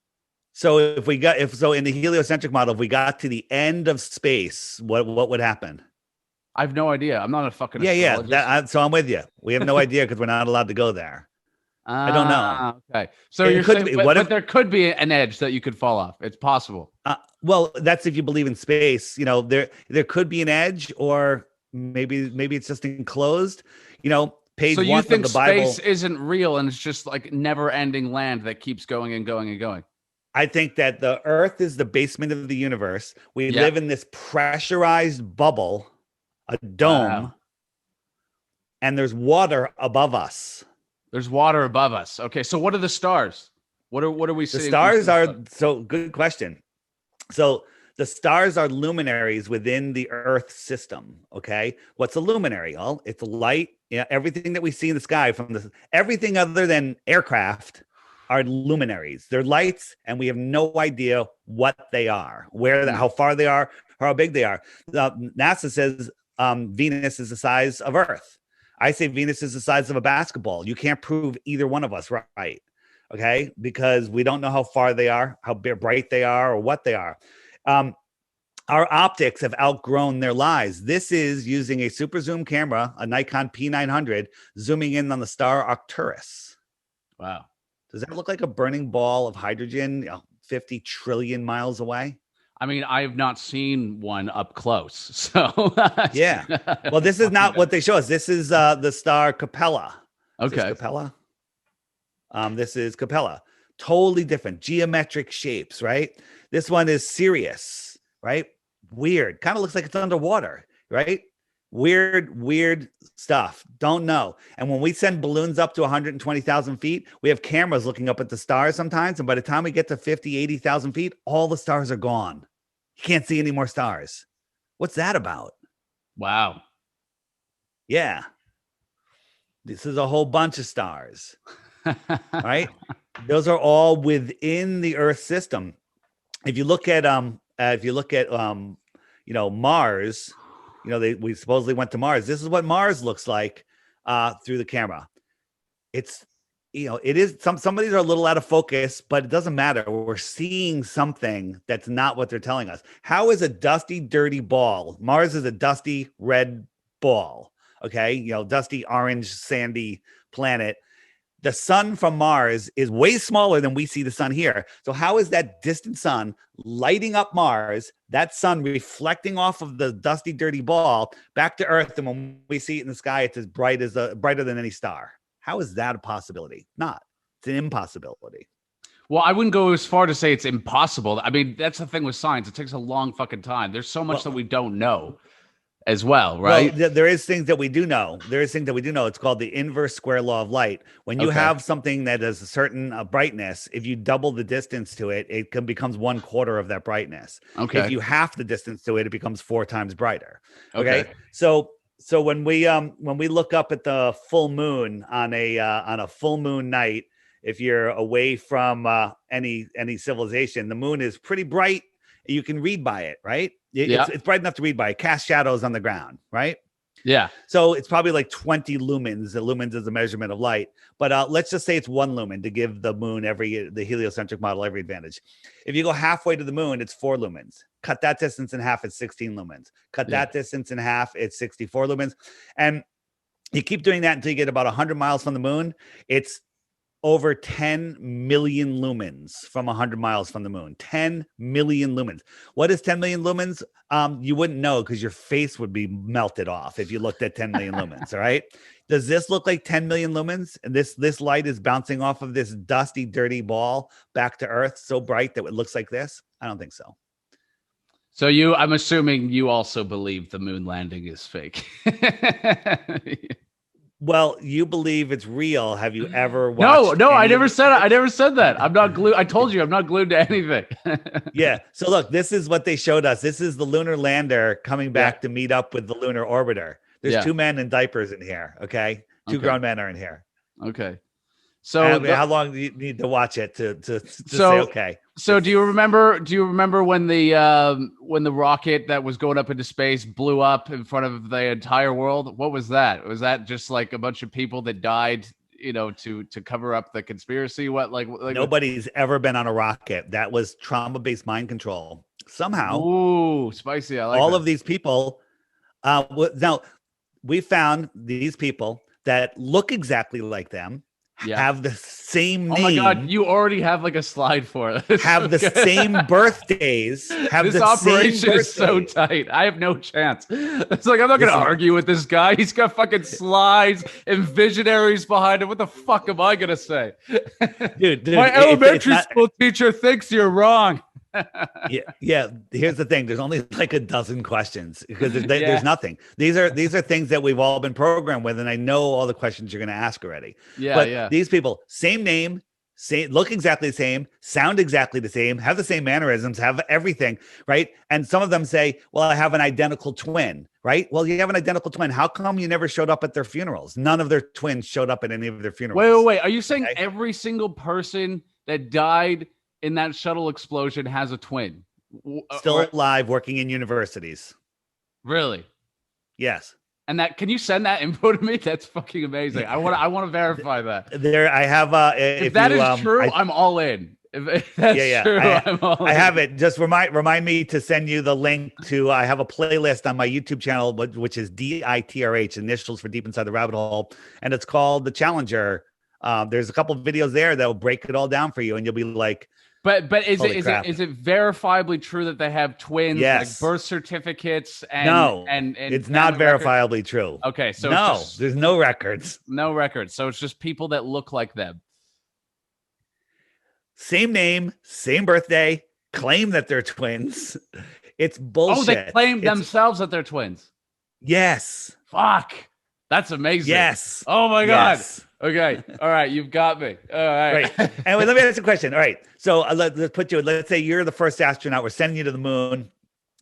So in the heliocentric model, if we got to the end of space, what would happen? I have no idea. I'm not a fucking astrologist. So I'm with you. We have no idea because we're not allowed to go there. I don't know. Okay. So you're saying, but there could be an edge that you could fall off. It's possible. Well, that's if you believe in space. You know, there could be an edge, or maybe it's just enclosed. You know, page 1 of the Bible. So you think space isn't real and it's just like never-ending land that keeps going and going and going? I think that the Earth is the basement of the universe. We live in this pressurized bubble, a dome, and there's water above us. There's water above us. Okay, so what are the stars? What are we seeing? The stars are good question. So the stars are luminaries within the Earth system. Okay, what's a luminary? Well, it's light. Yeah, everything that we see in the sky everything other than aircraft are luminaries. They're lights, and we have no idea what they are, how far they are, or how big they are. NASA says Venus is the size of Earth. I say Venus is the size of a basketball. You can't prove either one of us right, okay? Because we don't know how far they are, how bright they are, or what they are. Our optics have outgrown their lives. This is using a super zoom camera, a Nikon P900, zooming in on the star Arcturus. Wow. Does that look like a burning ball of hydrogen 50 trillion miles away? I mean, I have not seen one up close. So yeah. Well, this is not what they show us. This is the star Capella. Okay. Is this Capella? This is Capella. Totally different geometric shapes, right? This one is Sirius, right? Weird. Kind of looks like it's underwater, right? Weird stuff. Don't know. And when we send balloons up to 120,000 feet, we have cameras looking up at the stars sometimes. And by the time we get to 50, 80,000 feet, all the stars are gone. You can't see any more stars. What's that about? Wow. Yeah. This is a whole bunch of stars, right? Those are all within the Earth system. If you look at, Mars, we supposedly went to Mars. This is what Mars looks like through the camera. It's, it is some of these are a little out of focus, but it doesn't matter. We're seeing something that's not what they're telling us. How is a dusty, dirty ball? Mars is a dusty red ball. Okay. Dusty, orange, sandy planet. The sun from Mars is way smaller than we see the sun here. So how is that distant sun lighting up Mars, that sun reflecting off of the dusty, dirty ball back to Earth? And when we see it in the sky, it's as brighter than any star. How is that a possibility? Not. It's an impossibility. Well, I wouldn't go as far to say it's impossible. I mean, that's the thing with science. It takes a long fucking time. There's so much that we don't know. as well, right? Well, there is things that we do know. There is things that we do know. It's called the inverse square law of light. When you have something that is a certain brightness, if you double the distance to it, it becomes 1/4 of that brightness. Okay. If you half the distance to it, it becomes 4 times brighter. Okay. So when we look up at the full moon on a full moon night, if you're away from any civilization, the moon is pretty bright. You can read by it, right? It's bright enough to read by. It casts shadows on the ground, right? Yeah. So it's probably like 20 lumens. The lumens is a measurement of light. But let's just say it's 1 lumen to give the moon the heliocentric model every advantage. If you go halfway to the moon, it's 4 lumens. Cut that distance in half, it's 16 lumens. Cut that distance in half, it's 64 lumens. And you keep doing that until you get about 100 miles from the moon. It's over 10 million lumens from 100 miles from the moon. 10 million lumens. What is 10 million lumens? You wouldn't know because your face would be melted off if you looked at 10 million lumens. All right. Does this look like 10 million lumens? And this light is bouncing off of this dusty, dirty ball back to Earth, so bright that it looks like this? I don't think so. So I'm assuming you also believe the moon landing is fake. Well, you believe it's real. Have you ever watched? No, I never said it. I never said that. I'm not glued. I told you I'm not glued to anything. Yeah. So look, this is what they showed us. This is the lunar lander coming back to meet up with the lunar orbiter. There's 2 men in diapers in here. Okay. 2 grown men are in here. Okay. So how long do you need to watch it to say okay? So do you remember when the rocket that was going up into space blew up in front of the entire world? What was that? Was that just like a bunch of people that died, to cover up the conspiracy? What like nobody's ever been on a rocket. That was trauma-based mind control. Somehow. Ooh, spicy. I like all that. of these people. Now we found these people that look exactly like them. Have the same name. Oh my God, you already have like a slide for it. Have the same birthdays. This operation is so tight. I have no chance. It's like, I'm not going to argue with this guy. He's got fucking slides and visionaries behind him. What the fuck am I going to say? Dude, my elementary school teacher thinks you're wrong. Yeah. Here's the thing. There's only like a dozen questions because there's nothing. These are things that we've all been programmed with, and I know all the questions you're going to ask already. But these people, same name, look exactly the same, sound exactly the same, have the same mannerisms, have everything, right? And some of them say, "Well, I have an identical twin." Right? Well, you have an identical twin. How come you never showed up at their funerals? None of their twins showed up at any of their funerals. Wait. Are you saying every single person that died in that shuttle explosion has a twin? Still alive, working in universities. Really? Yes. And can you send that info to me? That's fucking amazing. I want to verify that. I have if that is true, I'm all in. If that's true, I'm all in. I have it. Just remind me to send you the link to I have a playlist on my YouTube channel, which is DITRH, initials for Deep Inside the Rabbit Hole, and it's called The Challenger. There's a couple of videos there that will break it all down for you, and you'll be like, But is it verifiably true that they have twins, like birth certificates? And it's not verifiably true. Okay, so there's no records. No records. So it's just people that look like them. Same name, same birthday, claim that they're twins. It's bullshit. Oh, they claim themselves that they're twins. Yes. Fuck. That's amazing. Yes. Oh my God. Okay. All right. You've got me. All right. Anyway, let me ask you a question. All right. So let's say you're the first astronaut. We're sending you to the moon.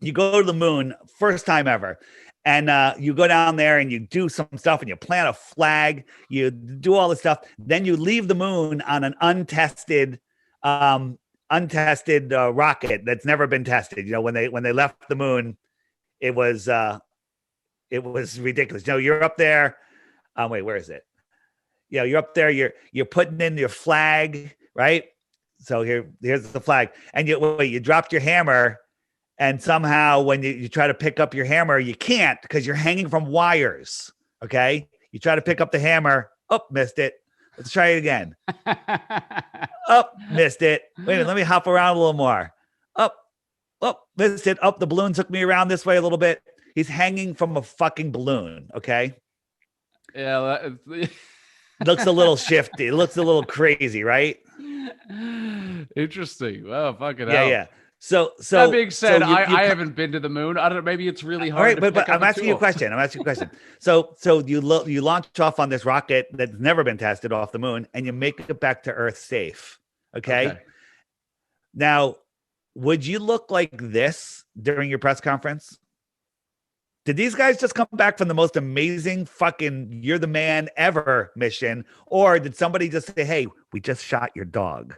You go to the moon, first time ever. And you go down there and you do some stuff and you plant a flag. You do all this stuff. Then you leave the moon on an untested rocket that's never been tested. When they left the moon, it was ridiculous. You're up there. Wait, where is it? You're up there. You're putting in your flag, right? So here's the flag, and you dropped your hammer, and somehow when you try to pick up your hammer, you can't because you're hanging from wires. Okay, you try to pick up the hammer, missed it. Let's try it again. Missed it. Wait a minute, let me hop around a little more. Missed it. The balloon took me around this way a little bit. He's hanging from a fucking balloon. Okay. Yeah. Looks a little shifty. It looks a little crazy, right? Interesting. Wow, fucking hell. Yeah. That being said, you I haven't been to the moon. I don't know. Maybe it's really hard. All right, but I'm asking you a question. So you launch off on this rocket that's never been tested off the moon, and you make it back to Earth safe. Okay. Now, would you look like this during your press conference? Did these guys just come back from the most amazing fucking "you're the man" ever mission, or did somebody just say, "Hey, we just shot your dog"?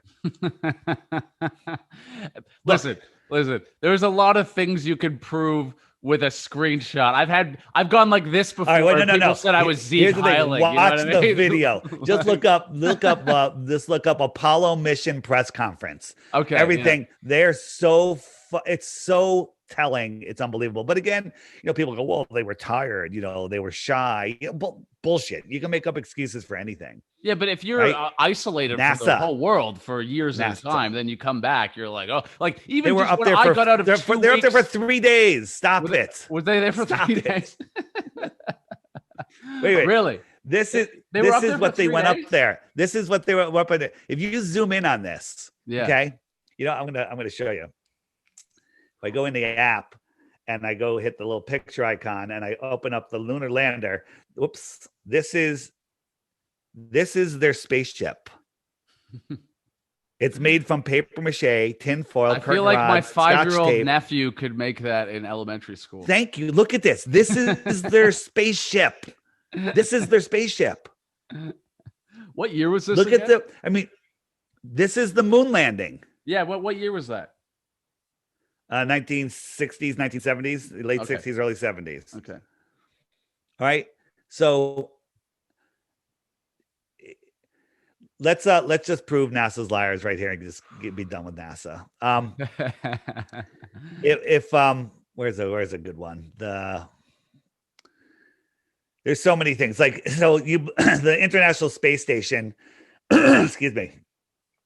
Listen. There's a lot of things you can prove with a screenshot. I've gone like this before. All right, people said I was Zeke Heiling. Watch you know the video. Just look up Apollo mission press conference. Okay, everything they're so it's so telling. It's unbelievable. But again, people go, well, they were tired. They were shy. Bullshit. You can make up excuses for anything. Yeah, but if you're isolated from the whole world for years at a time, then you come back, you're like, oh, like even they were up there I got out of they're up there for 3 days. Stop it. Was they there for 3 days? Wait. Really? This is what they went up there. This is what they were up there. If you zoom in on this, okay, I'm gonna show you. If I go in the app and I go hit the little picture icon and I open up the lunar lander, whoops, this is their spaceship. It's made from paper mache, tin foil. I feel like my 5-year-old nephew could make that in elementary school. Thank you. Look at this. This is their spaceship. This is their spaceship. What year was this? Look at this is the moon landing. Yeah. What year was that? 1960s, 1970s, late 60s, early 70s. Okay. All right. So let's just prove NASA's liars right here and just be done with NASA. Where's a good one? There's so many things the International Space Station, excuse me,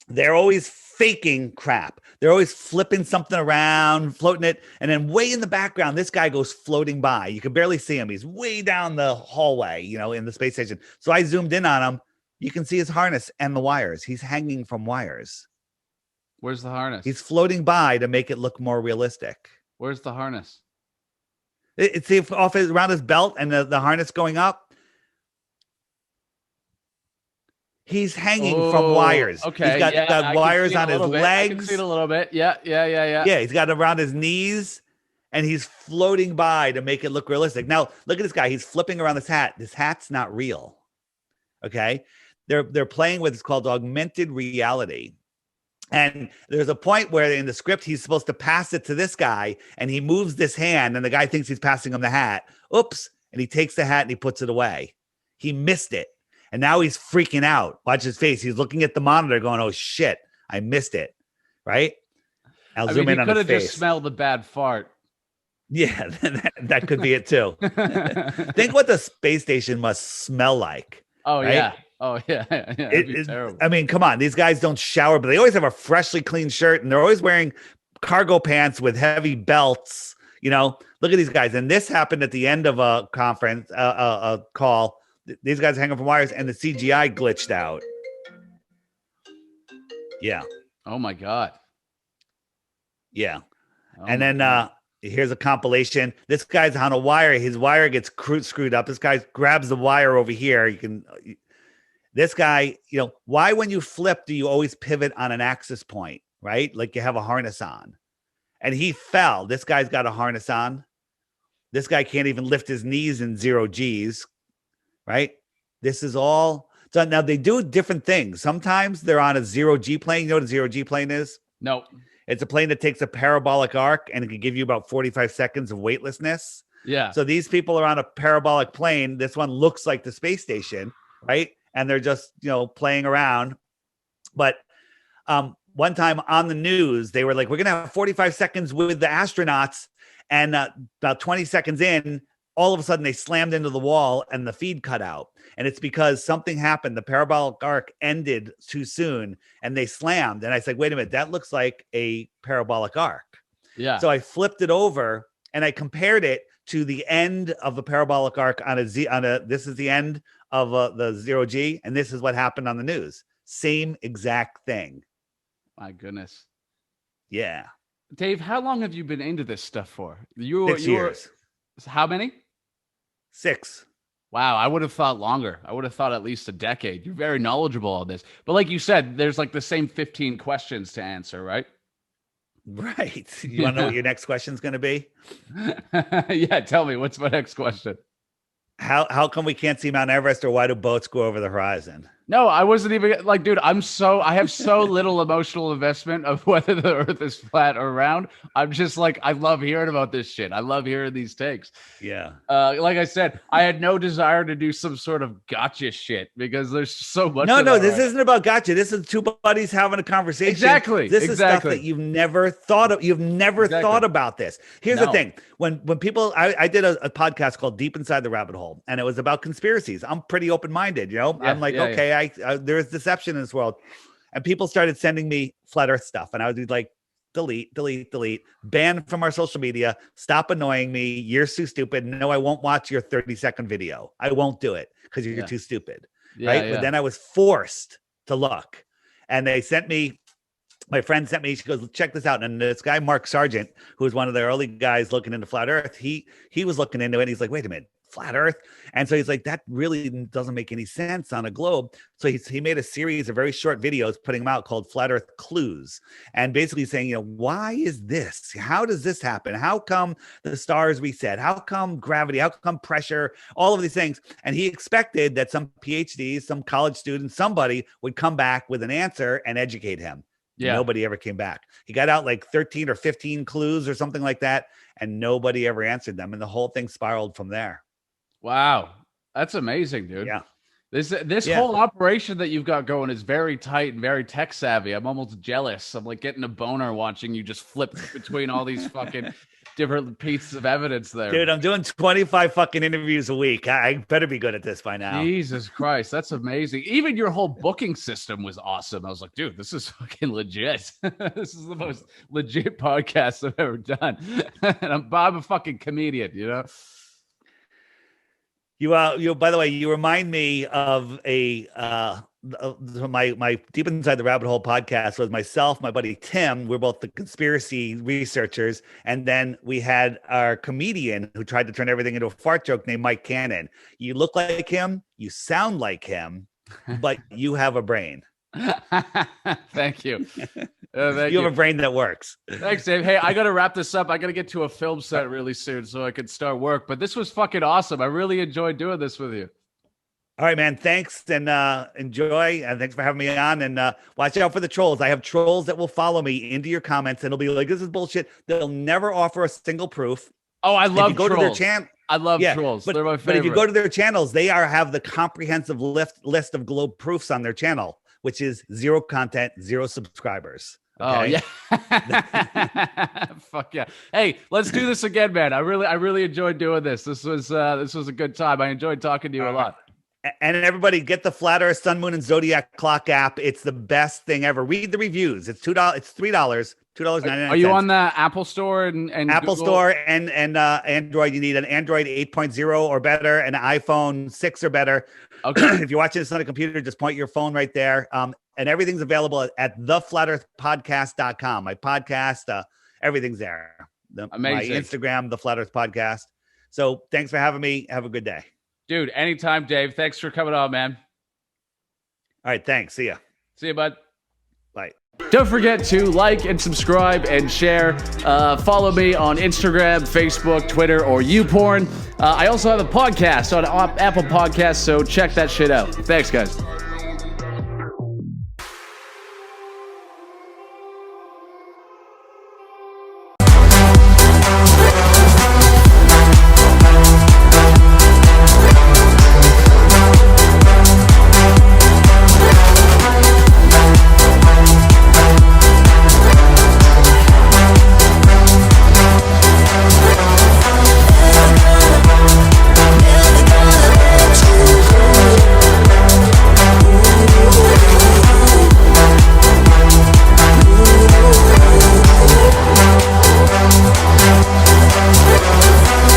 they're always faking crap. They're always flipping something around, floating it. And then way in the background, this guy goes floating by. You can barely see him. He's way down the hallway, in the space station. So I zoomed in on him. You can see his harness and the wires. He's hanging from wires. Where's the harness? He's floating by to make it look more realistic. Where's the harness? It's around his belt and the harness going up. He's hanging from wires. Okay. He's got wires on his legs. I can see it a little bit. Yeah. Yeah, he's got it around his knees, and he's floating by to make it look realistic. Now, look at this guy. He's flipping around this hat. This hat's not real. Okay? They're playing with, it's called augmented reality. And there's a point where in the script, he's supposed to pass it to this guy, and he moves this hand, and the guy thinks he's passing him the hat. Oops. And he takes the hat and he puts it away. He missed it. And now he's freaking out. Watch his face. He's looking at the monitor going, oh, shit, I missed it. Right? I'll zoom in on his face. He could have just smelled the bad fart. Yeah, that could be it too. Think what the space station must smell like. Oh, right? Yeah. Oh, yeah. It'd be terrible. I mean, come on. These guys don't shower, but they always have a freshly clean shirt, and they're always wearing cargo pants with heavy belts. Look at these guys. And this happened at the end of a conference, a call. These guys hanging from wires, and the CGI glitched out. Yeah. Oh my God. Yeah. And then here's a compilation. This guy's on a wire. His wire gets screwed up. This guy grabs the wire over here. This guy, why when you flip do you always pivot on an axis point, right? Like you have a harness on. And he fell. This guy's got a harness on. This guy can't even lift his knees in 0 G's. Right? This is all. So now they do different things. Sometimes they're on a 0 G plane. You know what a 0 G plane is? No. It's a plane that takes a parabolic arc and it can give you about 45 seconds of weightlessness. Yeah. So these people are on a parabolic plane. This one looks like the space station, right? And they're just, playing around. But one time on the news, they were like, we're going to have 45 seconds with the astronauts. And about 20 seconds in, all of a sudden they slammed into the wall and the feed cut out. And it's because something happened. The parabolic arc ended too soon and they slammed. And I said, wait a minute, that looks like a parabolic arc. Yeah. So I flipped it over and I compared it to the end of the parabolic arc this is the end of the 0 G. And this is what happened on the news. Same exact thing. My goodness. Yeah. Dave, how long have you been into this stuff for? 6 years. How many? 6. Wow, I would have thought longer. I would have thought at least a decade. You're very knowledgeable on this. But like you said, there's like the same 15 questions to answer, right? Right. You want to know what your next question is going to be? Yeah, tell me, what's my next question? How come we can't see Mount Everest, or why do boats go over the horizon? No, I wasn't even like, dude, I have so little emotional investment of whether the earth is flat or round. I'm just like, I love hearing about this shit. I love hearing these takes. Yeah. Like I said, I had no desire to do some sort of gotcha shit because there's so much. No, this isn't about gotcha. This is two buddies having a conversation. Exactly. This is stuff that you've never thought of. You've never thought about this. Here's the thing. When people, I did a podcast called Deep Inside the Rabbit Hole, and it was about conspiracies. I'm pretty open-minded, you know? I'm like, okay, there's deception in this world. And people started sending me flat earth stuff. And I would be like, delete, ban from our social media. Stop annoying me. You're too stupid. No, I won't watch your 30-second video. I won't do it because you're too stupid. Right. But then I was forced to look. And they sent me, my friend sent me, she goes, check this out. And this guy, Mark Sargent, who was one of the early guys looking into flat earth, he was looking into it. He's like, wait a minute. Flat earth. And so he's like, that really doesn't make any sense on a globe. So he made a series of very short videos, putting them out, called Flat Earth Clues, and basically saying, you know, why is this? How does this happen? How come the stars reset? How come gravity? How come pressure? All of these things. And he expected that some PhDs, some college students, somebody would come back with an answer and educate him. Yeah. Nobody ever came back. He got out like 13 or 15 clues or something like that, and nobody ever answered them. And the whole thing spiraled from there. Wow. That's amazing, dude. Yeah. This whole operation that you've got going is very tight and very tech savvy. I'm almost jealous. I'm like getting a boner watching you just flip between all these fucking different pieces of evidence there. Dude, I'm doing 25 fucking interviews a week. I better be good at this by now. Jesus Christ. That's amazing. Even your whole booking system was awesome. I was like, dude, this is fucking legit. This is the most legit podcast I've ever done. And I'm a fucking comedian, you know? You by the way, you remind me of my Deep Inside the Rabbit Hole podcast was myself, my buddy Tim. We're both the conspiracy researchers. And then we had our comedian who tried to turn everything into a fart joke named Mike Cannon. You look like him, you sound like him, but you have a brain. Thank you. You have a brain that works. Thanks, Dave. Hey, I got to wrap this up. I got to get to a film set really soon so I can start work. But this was fucking awesome. I really enjoyed doing this with you. All right, man. Thanks, and enjoy. And thanks for having me on. And watch out for the trolls. I have trolls that will follow me into your comments, and it'll be like, this is bullshit. They'll never offer a single proof. Oh, I love trolls. Go to their channel. I love trolls. They're my favorite. But if you go to their channels, they have the comprehensive list of globe proofs on their channel, which is 0 content, 0 subscribers. Okay? Oh yeah. Fuck yeah. Hey, let's do this again, man. I really enjoyed doing this. This was a good time. I enjoyed talking to you a lot. And everybody get the Flat Earth, Sun, Moon, and Zodiac Clock app. It's the best thing ever. Read the reviews. It's $2. It's $3. $2.99. Are you on the Apple Store and Apple Google? Store and Android? You need an Android 8.0 or better, and an iPhone 6 or better. Okay. If you're watching this on a computer, just point your phone right there. And everything's available at theflatearthpodcast.com. My podcast, everything's there. Amazing. My Instagram, The Flat Earth Podcast. So thanks for having me. Have a good day. Dude, anytime, Dave. Thanks for coming on, man. All right, thanks. See ya. See you, bud. Bye. Don't forget to like and subscribe and share. Follow me on Instagram, Facebook, Twitter, or YouPorn. I also have a podcast on Apple Podcasts, so check that shit out. Thanks, guys.